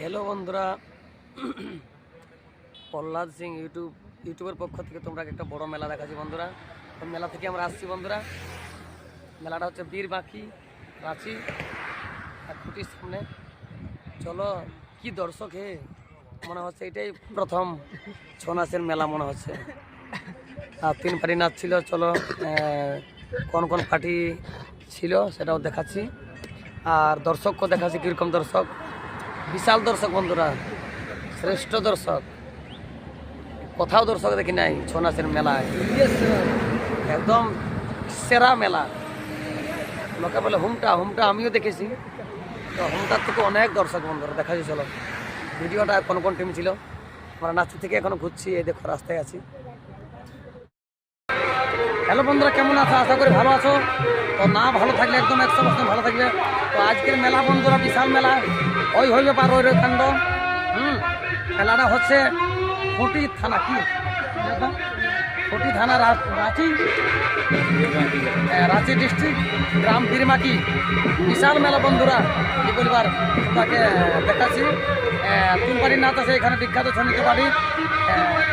Hello বন্ধুরা, প্রহ্লাদ সিং ইউটিউবের পক্ষ থেকে তোমরা একটা বড় মেলা দেখাচ্ছি বন্ধুরা। তো মেলা থেকে আমরা আসছি বন্ধুরা। মেলাটা হচ্ছে বীরবাঁকি রাঁচি এক কোটির সামনে। চলো কি দর্শক হে, মনে হচ্ছে এটাই প্রথম ছৌ নাচের মেলা মনে হচ্ছে। আর 3 পার্টি নাচ ছিল। চলো কোন কোন পার্টি ছিল সেটাও দেখাচ্ছি, আর দর্শককেও দেখাচ্ছি কীরকম দর্শক। বিশাল দর্শক বন্ধুরা, শ্রেষ্ঠ দর্শক, কোথাও দর্শক দেখি নাই ছৌ নাচের মেলায়। একদম সেরা মেলা। লোকে বলে হুমটা আমিও দেখেছি, তো হুমটার থেকে অনেক দর্শক বন্ধুরা দেখাচ্ছি। চলো ভিডিওটা কোন কোন টিম ছিল। আমরা নাচি থেকে এখনো ঘুরছি, এই দেখো রাস্তায় আছি। হ্যালো বন্ধুরা, কেমন আছো? আশা করি ভালো আছো। তো না ভালো থাকলে একদম 100% ভালো থাকবে। তো আজকের মেলা বন্ধুরা বিশাল মেলা, ওই ব্যাপার ওই কাণ্ড। মেলাটা হচ্ছে খুঁটি থানা, কি খুঁটি থানা, রাঁচি ডিস্ট্রিক্ট, গ্রাম বীরবাঁকি। বিশাল মেলা বন্ধুরা, কি বলবার তাকে দেখাচ্ছি। 3 পার্টির নাচ আছে এখানে, বিখ্যাত ছৌ নাচের পার্টি।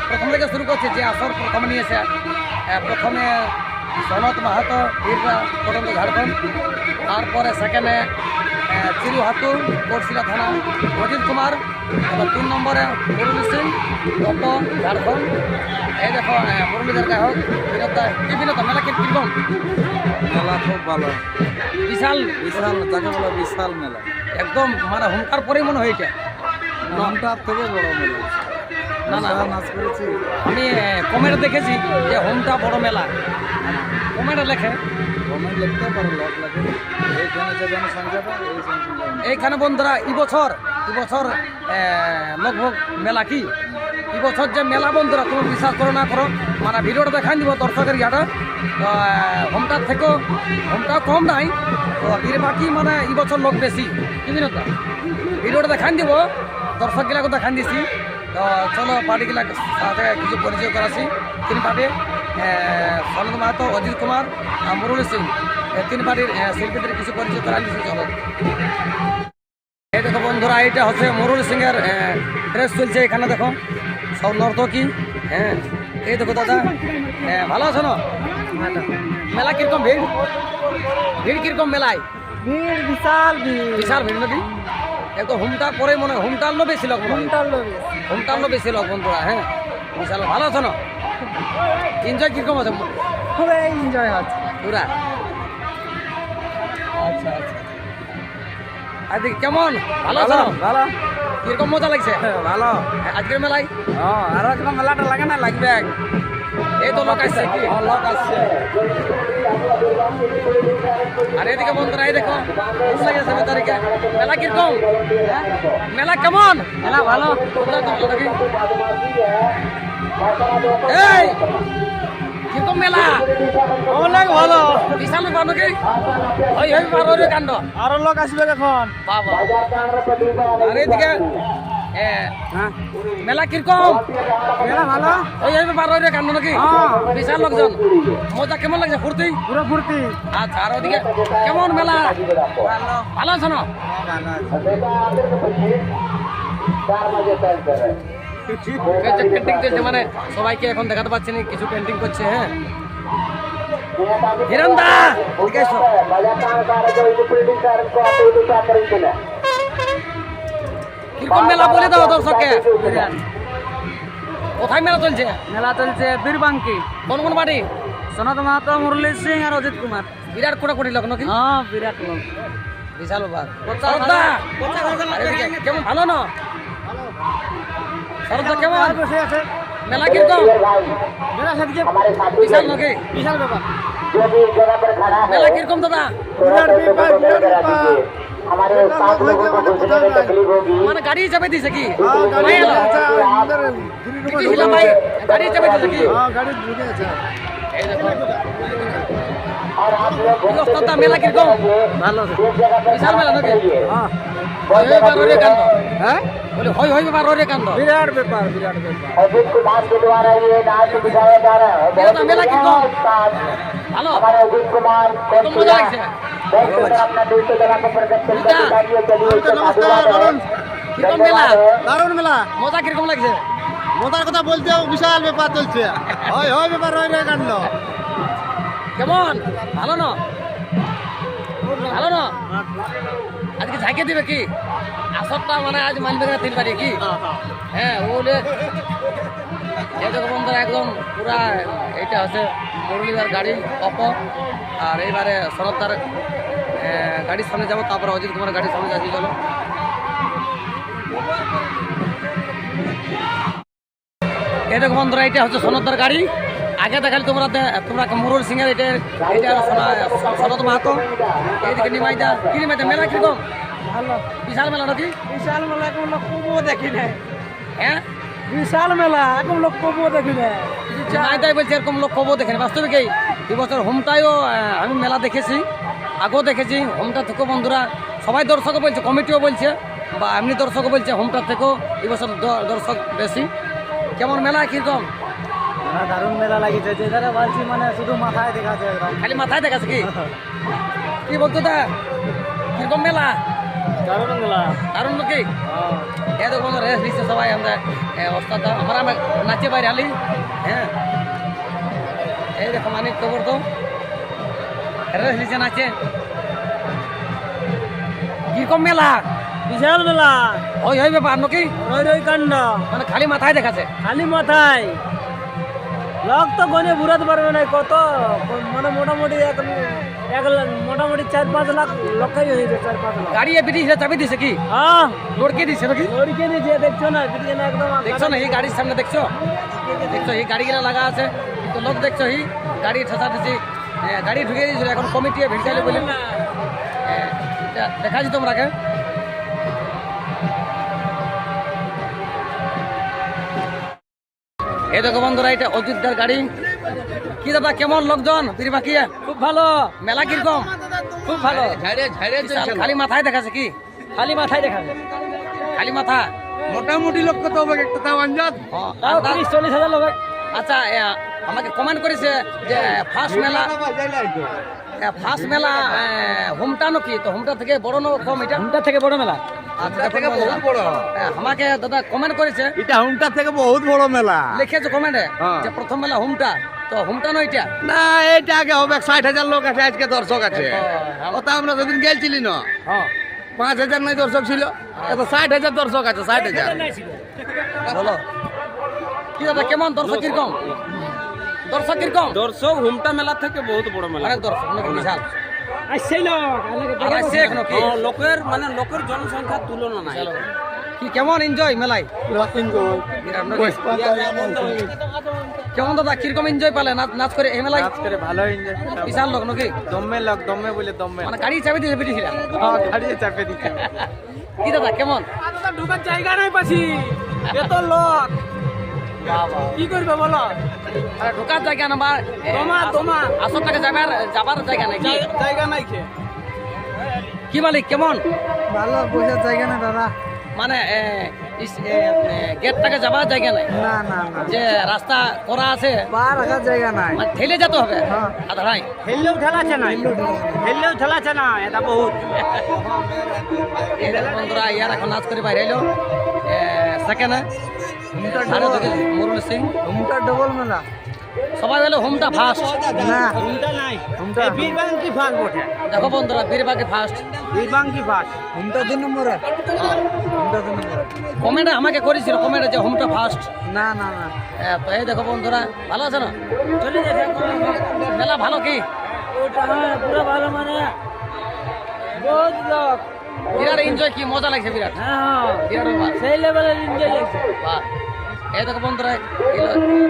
প্রথম থেকে শুরু করছে, যে আসর প্রথমে নিয়েছে। প্রথমে সনত মাহাতো, বীররা পর্যন্ত ঝাড়খণ্ড। তারপরে সেকেন্ডে চিরু হাতু, কোটশিলা থানা, অজিত কুমার। 3 নম্বরে মুরলী সিং, গত ঝাড়খণ্ড। এই দেখো মুরলীধর গায়ক বিনোদা। মেলা কিরকম? মেলা খুব ভালো, বিশাল যাকে বলে বিশাল মেলা। একদম মানে হুমকার পরেই মনে হয় এটা। নামটার থেকে বড় মেলা। না নাচ করেছি আমি কমেন্ট দেখেছি যে হোমটা বড় মেলা। কমেন্টে লেখে, কমেন্ট লিখতে পারো, লোক লাগে। এইখানে যে জনসংখ্যাটা এইখানে বন্ধুরা এবছর লগভগ মেলা কি এবছর যে মেলা বন্ধুরা, তুমি বিশ্বাস করো না করো, মানে ভিডিওটা দেখাই দিব দর্শকের ইয়াটা। হোমটার থেকেও হোমটাও কম নাই, তো বীরবাঁকি মানে এবছর লোক বেশি। কি বিনোদা, ভিডিওটা দেখাই দিব, দর্শকগুলাকে দেখাই দিছি। তো চলো পার্টিগুলা সাথে কিছু পরিচয় করাছি। 3 পার্টি, সনত মাহাতো, অজিত কুমার আর মুরলী সিং। 3 পার্টির শিল্পীদের কিছু পরিচয় করাই দিচ্ছি। চলো এই দেখো বন্ধুরা, এইটা হচ্ছে মুরলী সিং এর ড্রেস চলছে এখানে। দেখো সব নর্তকী। এই দেখো দাদা, ভালো আছো না? মেলা কিরকম ভিড় কিরকম মেলায়? ভিড় বিশাল বিশাল ভিড় নাকি? একদম হোমটার পরে মনে হয় হোমটার লো বেশি লোক, হোমটার লো বেশি লোক বন্ধুরা। বিশাল ভালো আছো না? এনজয় কিরকম আছে? খুবই এনজয় হচ্ছে পুরা। আচ্ছা আর দেখি কেমন ভালো আছো? ভালো, কিরকম মজা লাগছে? ভালো। আজকের মেলায় আরো একটা মেলাটা লাগে না, লাগবে। এই তো লোক আসছে কি? লোক আসছে। আর এদিকে বন্ধুরা এই দেখো লাগেছে ভেতরিকে। মেলা কিরকম? মেলা কেমন? মেলা ভালো। এই কিরকম মেলা? অনেক ভালো, বিশাল লোক নাকি? ওই কাণ্ড। আরো লোক আসবে এখন। বাবা, আর এদিকে মেলা কিরকম? মেলা ভালো। ওই কাণ্ড নাকি? বিশাল লোকজন। মজা কেমন লাগছে? ফুর্তি পুরো ফুর্তি। আচ্ছা, আর ওদিকে কেমন মেলা? ভালো আছো না? পেন্টিং চলছে, মানে সবাইকে এখন দেখাতে পাচ্ছি না, কিছু পেন্টিং করছে। হিরন্দা কিরকম মেলা বলে দাও দর্শককে। কোথায় মেলা চলছে? মেলা চলছে বীরবাঁকি। কোন কোন বাড়ি? সনত মাহাতো, মুরলী সিং আর অজিত কুমার। বিরাট কোটি লোক নাকি? বিরাট লোক, বিশাল ব্যাপার। কেমন ভালো না? শরৎদা কেমন? মেলা কিরকম? বিশাল নাকি? বিশাল ব্যাপার। মেলা কিরকম দাদা? মানে গাড়ি চাপে দিছে কি? গাড়ি চাপে দিছে কি? এই দেখো মেলা কিরকম? ভালো, বিশাল মেলা নাকি? হ্যাঁ হয় ব্যাপার ওরে কাণ্ড। বিরাট ব্যাপার। মেলা কিরকম? ভালো, মজা লাগছে। কিরকম মেলা? দারুণ মেলা। মজা কিরকম লাগছে? মজার কথা বলতে বিশাল ব্যাপার চলছে। হয় হয় ব্যাপার হয় রে কাণ্ড। কেমন? ভালো না? ভালো না? আজকে ঝাঁকে দিবে কি? আসরটা মানে আজ মানবে না 3 বাড়ি কি? হ্যাঁ ওলে এই দেখো বন্ধুরা একদম পুরা এটা হচ্ছে মুরলিদার গাড়ি অপো। আর এইবারে শরৎদার গাড়ির সামনে যাবো, তারপরে অজিত কুমার গাড়ির সামনে যাচ্ছি। চলো এই দেখো বন্ধুরা এটা হচ্ছে সনদার গাড়ি। আগে দেখালি তোমরা মুরুল সিং এর এটা সনদ মাহাতো। এইদিকে নিমাইদা কি নিমাইদা মেলা কিরকম? ভালো বিশাল মেলা নাকি? বিশাল মেলা, এখন লোক কবুও দেখি না। হ্যাঁ বিশাল মেলা, এখন লোক কবুও দেখি না। নিমাইদাই বলছে এরকম লোক কবো দেখেনি। বাস্তবিক এই বছর হোমটাইও আমি মেলা দেখেছি, আগেও দেখেছি। হোমটা থেকেও বন্ধুরা সবাই দর্শকও বলছে, কমিটিও বলছে বা এমনি দর্শকও বলছে হোমটার থেকেও এবছর দর্শক বেশি। কেমন মেলা কিরকম? দারুণ মেলা লাগিয়েছে, যে ধারে বলছি মানে শুধু মাথায় দেখাচ্ছে একদম। খালি মাথায় দেখাচ্ছে কি? কি বলতো দা কিরকম মেলা? দারুণ মেলা। দারুণ নাকি? এ দেখো বন্ধু রেস দিচ্ছে সবাই। আমরা ওস্তাদ আমরা নাচে বাইরে আলি। হ্যাঁ এই দেখো মানিক খবর তো রেস দিচ্ছে নাচে। কিরকম মেলা? বিশাল মেলা, ওই ওই ব্যাপার নাকি? রই রই কাণ্ড। মানে খালি মাথায় দেখাচ্ছে। খালি মাথায় লোক তো গনে ঘুরাতে পারবে না। কত মানে মোটামুটি মোটামুটি 4-5 লাখ লোকই হয়েছে। 4-5 লাখ গাড়ি ব্রিটিশ চাবি দিছে কি? হ্যাঁ লড়কে দিছে নাকি? লড়কে দিয়েছে, দেখছো না? ব্রিটিশ না একদম দেখছো না এই গাড়ির সামনে দেখছো? দেখছো এই গাড়িগুলো লাগা আছে কিন্তু লোক দেখছো এই গাড়ি ঠেসা ঠেসি গাড়ি ঢুকে দিয়েছিল। এখন কমিটি ভিড় বলে দেখাচ্ছি তোমরাকে। এই দেখো বন্ধুরা এটা অযোধ্যার গাড়ি। কি দাদা কেমন লোকজন বীরবাকিয়া? খুব ভালো মেলা কিরকম? খুব ভালো। বিশাল, খালি মাথায় দেখাচ্ছে কি? খালি মাথায় দেখাবে। খালি মাথা। মোটামুটি লোক কত হবে একটা তাও আন্দাজ? তাও 30-40 হাজার লোক। আচ্ছা আমাকে কমেন্ট করেছে যে ফার্স্ট মেলা হোমটা নাকি? তো হোমটা থেকে বড় না কম? এটা হুমটা থেকে বড় মেলা। আচ্ছা বহুত বড়। আমাকে দাদা কমেন্ট করেছে এটা হুমটা থেকে বহুত বড় মেলা লিখেছে কমেন্টে যে প্রথম মেলা হোমটা। তো হোমটা নয় এটা না, এটা আগে হবে। 60,000 লোক আছে আজকে, দর্শক আছে। ওটা আমরা যেদিন গেছিলি না, হ্যাঁ 5,000 নাই দর্শক ছিল। এত 60,000 দর্শক আছে। 60,000 বলো কি দাদা কেমন দর্শক কিরকম? দর্শক কিরকম? দর্শক হুমটা মেলা থেকে বহুত বড় মেলা। অনেক দর্শক নাকি? বিশাল আসছেই লোক। আসছে এখনো কি? লোকের মানে লোকের জনসংখ্যার তুলনা নাই। কি কেমন এনজয় মেলায়? বিরাট নাকি? কেমন দাদা কিরকম এনজয় পালে নাচ করে এই মেলায়? করে ভালো এনজয়। বিশাল লোক নাকি? দমে লোক, দমে বলে দমে। মানে গাড়ি চাবি দিয়েছে ব্রিটিশরা? হ্যাঁ, গাড়ি চাপে দিচ্ছে। কি দাদা কেমন? ঢোকার জায়গা নাই পাছি, এত লোক কি করবে বলো? আরে ঢোকার জায়গা না বা তোমা আসরটাকে যাবার জায়গা নাই কি? জায়গা নাই কি মালিক কেমন? ভালো, বসার জায়গা না দাদা। মানে গেটটাকে যাবার জায়গা নাই? না না না, যে রাস্তা করা আছে পা রাখার জায়গা নাই। মানে ঠেলে যেতে হবে আধারাই। হেললেও ঠেলাছে না, হেললেও ঠেলাছে না, এটা বহুত। এই দেখো বন্ধুরা ইয়ার এখন নাচ করে বাইরে এলো সেকেন্ডে মুরুল সিং। হুমটা ডবল মেলা। সবাই বলে হোমটা ফার্স্ট। না হুমটা নাই, হুমটা বীরবাঙ্কি ফার্স্ট বটে। দেখো বন্ধুরা বীরবাকি ফার্স্ট, বীরবাঙ্কি ফার্স্ট, হুমটা 2 নম্বরে। হুমটা 2 নম্বরে কমেন্টে আমাকে করেছিল কমেন্টে যে হোমটা ফার্স্ট। না না না, তো এই দেখো বন্ধুরা ভালো আছে না? চলে যাবে মেলা ভালো কি? ওটা হ্যাঁ পুরো ভালো, মানে বহুত লোক। বিরাট এনজয়, কি মজা লাগছে বিরাট। হ্যাঁ বিরাট ব্যাপার। সেই লেভেলের এনজয় লাগছে। বাহ, এই দেখো বন্ধুরা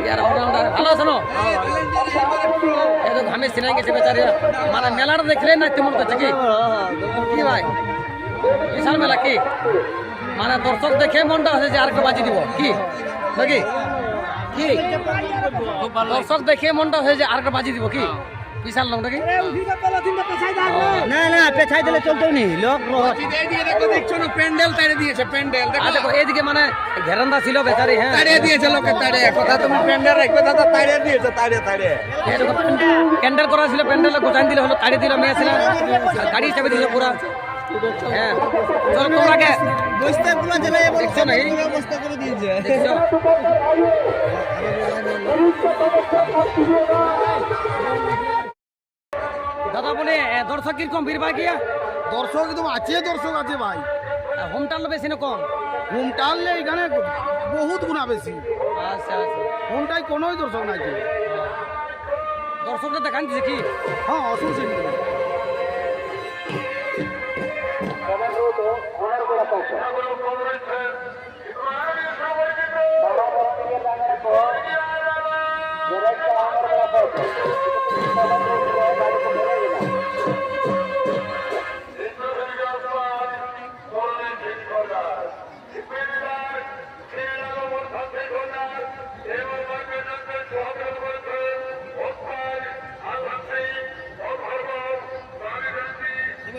ইয়ার অলরাউন্ডার ভালো আছে না? এই দেখো আমি সিনাই গেছি বেচারি, মানে মেলাটা দেখলে না তেমন করছে কি? কি ভাই বিশাল মেলা কি? মানে দর্শক দেখে মনটা হচ্ছে যে আর একটু বাজি দিব কি নাকি? কি দর্শক দেখে মনটা হয়েছে যে আর একটা বাজি দিব কি? বিশাল লোক নাকি? না না, পেছাই দিলে চলতেও নি লোক। দেখছো না প্যান্ডেল তাড়িয়ে দিয়েছে, প্যান্ডেল আর দেখো এইদিকে মানে ঘেরান্দা ছিল বেচারি। হ্যাঁ তাড়িয়ে দিয়েছে লোকে, তাড়িয়ে কথা তুমি প্যান্ডেল রাখবে দাদা, তাড়িয়ে দিয়েছে, তাড়িয়ে প্যান্ডেল করা ছিল, প্যান্ডেল গোটান দিলে হলো, তাড়িয়ে দিল মেয়ে ছিল, আর গাড়ি চাপে দিল পুরা। হ্যাঁ চলো তোমরাকে পাচ্ছে না, এবার দেখছো না, এই ব্যবস্থা করে দিয়েছে। দেখছো? দাদা বলে দর্শক কিরকম ভিড় ভাই গিয়া দর্শক একদম আছে, দর্শক আছে ভাই। হোম টাল বেশি না কম? হোম টানলে এখানে বহুত গুণা বেশি, আচ্ছা আচ্ছা, হোমটাই কোনোই দর্শক নাই ছিল। দর্শকরা দেখান দিছে কি? হ্যাঁ অসুবিধা নেই।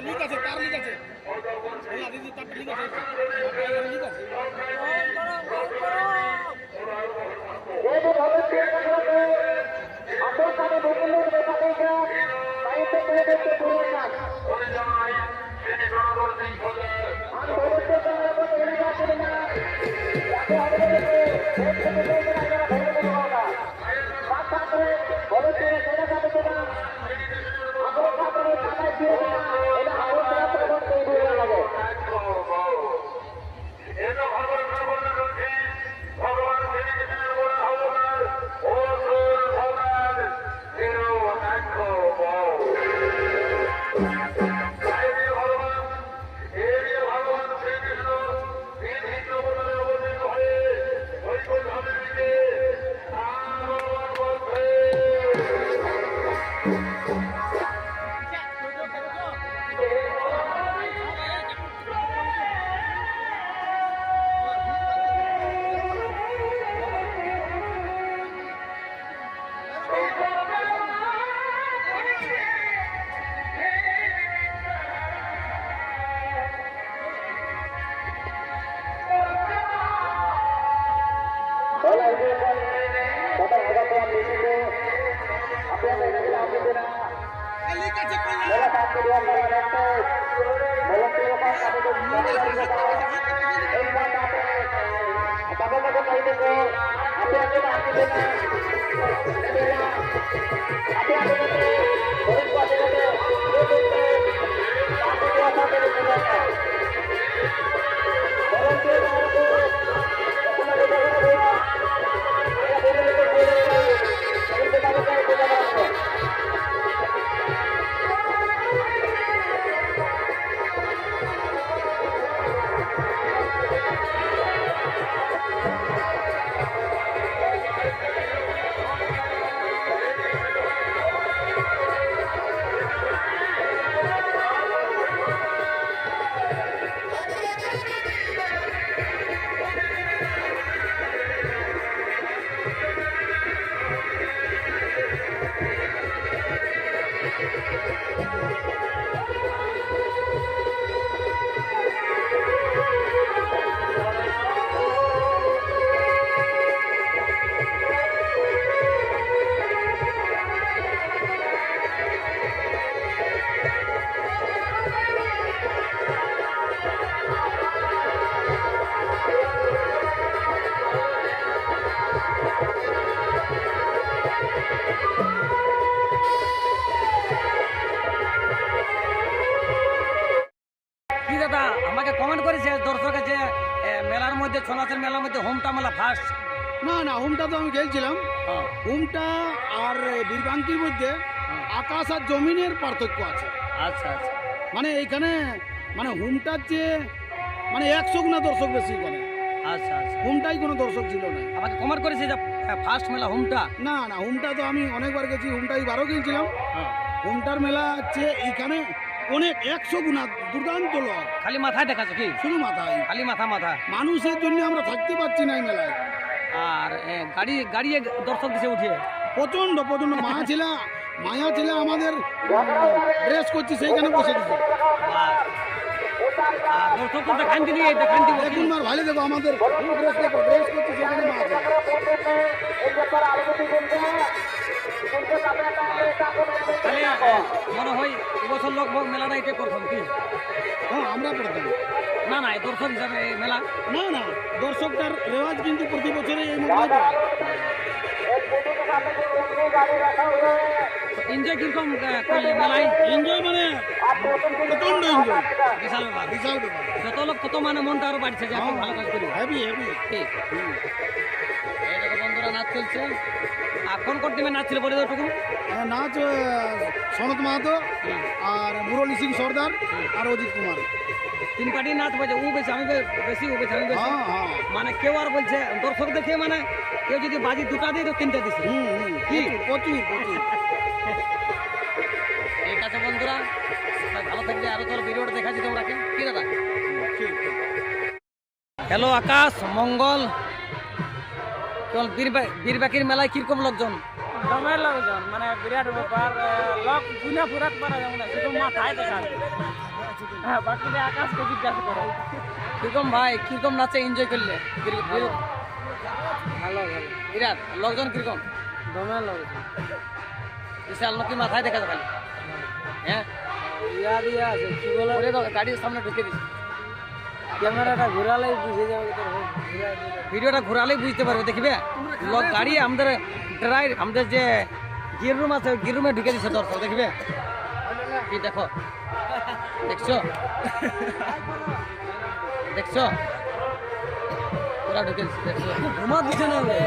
লিক আছে, তার লিক আছে। তারটা লিক আছে। লিক আছে। কি দাদা আমাকে কমেন্ট করেছে দর্শকের যে মেলার মধ্যে ছৌ নাচের মেলার মধ্যে হোমটা মেলা ফার্স্ট। না না, হোমটা তো আমি খেলছিলাম। হোমটা আর বীরবাঙ্কির মধ্যে আকাশ আর জমিনের পার্থক্য আছে। আচ্ছা আচ্ছা, মানে এইখানে মানে হোমটার যে মানে 100 গুণা দর্শক বেশি এখানে। আচ্ছা আচ্ছা, হোমটাই কোনো দর্শক ছিল না। আমাকে কমেন্ট করেছে যে ফার্স্ট মেলা হোমটা। না না, হোমটা তো আমি অনেকবার গেছি, হোমটা এবারও খেলছিলাম। হোমটার মেলা হচ্ছে এইখানে অনেক 100 গুণা দুর্দান্ত লোক। খালি মাথায় দেখাচ্ছে কি? শুধু মাথায়, খালি মাথা মাথা। মানুষের জন্য আমরা থাকতে পারছি না এই মেলায়। আর গাড়ি গাড়িয়ে দর্শক দিছে উঠিয়ে প্রচন্ড প্রচন্ড মায়া ছেলে আমাদের ড্রেস করছি সেইখানে বসে দিচ্ছে। দর্শক তো দেখান দিলি, দেখান দিব দেখুন মার ভালো, দেখো আমাদের ড্রেস দেখো, ড্রেস করছি সেখানে মা আছে। তাহলে মনে হয় এবছর লোকভোগ মেলাটা এটা প্রথম কি? হ্যাঁ আমরা প্রথম। না না এই দর্শক হিসাবে এই মেলা না না, দর্শকটার রেওয়াজ কিন্তু প্রতি বছরে এই মধ্যে পড়ে। এনজয় কিরকম করলে মেলায়? এনজয় মানে প্রচন্ড এনজয়, বিশাল ব্যাপার। বিশাল ব্যাপার, যত লোক তত মানে মনটা আরো বাড়ছে যে এখন ভালো কাজ করি। Heavy heavy. ঠিক এই দেখো বন্ধুরা নাচ চলছে। আর কোন কোন টিমে নাচ ছিল বলে দাও টুকু। নাচ সনত মাহাতো আর মুরলী সিং সর্দার আর অজিত কুমার। 3 পার্টি নাচ বলছে, ও বেশি আমি বেশি, ও বেশি আমি বেশি। হ্যাঁ হ্যাঁ। মানে কেউ আর বলছে দর্শক দেখে মানে কেউ যদি বাজি 2টা দিই তো 3টা দিছে। কি প্রচুর প্রচুর। ঠিক আছে বন্ধুরা, সবাই ভালো থাকবে। আরো তোর ভিডিওটা দেখাচ্ছি তোমরা কি দাদা। ঠিক। হ্যালো আকাশ মঙ্গল, চল বীরবাকির মেলায় কিরকম লোকজন? দমে লোকজন, মানে বিরাট ব্যাপার। লোক গুনে ফুরাত পারা যাবে না, শুধু মাথায় দেখা যায়। হ্যাঁ, বাকি আকাশকে জিজ্ঞাসা করো। কিরকম ভাই, কিরকম নাচে এনজয় করলে? ভালো ভালো, বিরাট লোকজন কিরকম? দমে লোকজন। বিশাল নাকি মাথায় দেখা যায় খালি? হ্যাঁ, ইয়া দিয়া আছে, কি বলে, ওরে দাও, গাড়ির সামনে ঢুকে দিস। ক্যামেরাটা ঘুরালেই বুঝে যাবে তোর ঘুরা দিলে। ভিডিওটা ঘোরালেই বুঝতে পারবে, দেখবে লোক গাড়ি আমাদের ড্রাইভ, আমাদের যে গিয়ার রুম আছে গিয়ার রুমে ঢুকে দিচ্ছে দর্শক, দেখবে কি দেখো, দেখছো দেখছো ওরা ঢুকে দিচ্ছে, দেখছো ঘুমা দিছে না রে।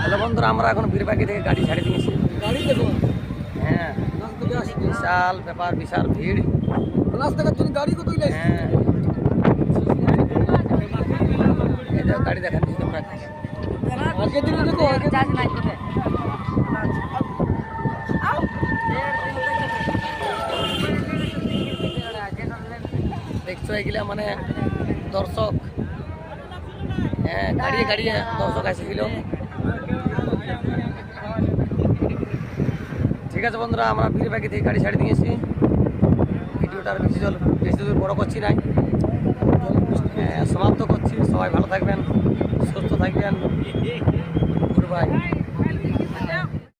হ্যালো বন্ধুরা, আমরা এখন বীরবাকি থেকে গাড়ি ছাড়ে দিয়েছি। গাড়ি দেখো, হ্যাঁ, বিশাল ব্যাপার, বিশাল ভিড়। রাস্তাটা তুমি গাড়ি কত ইলে? হ্যাঁ, এই দেখো গাড়ি দেখাচ্ছি তোমরা। আগে দিলে দেখো, আগে দেখছো এগুলা মানে দর্শক, হ্যাঁ গাড়িয়ে গাড়িয়ে দর্শক আসছিল। ঠিক আছে বন্ধুরা, আমরা বীরবাকি থেকে গাড়ি ছাড়ে দিয়েছি। ভিডিওটা আর বেশি দূর বড় করছি নাই, সমাপ্ত করছি। সবাই ভালো থাকবেন, সুস্থ থাকবেন। Good bye.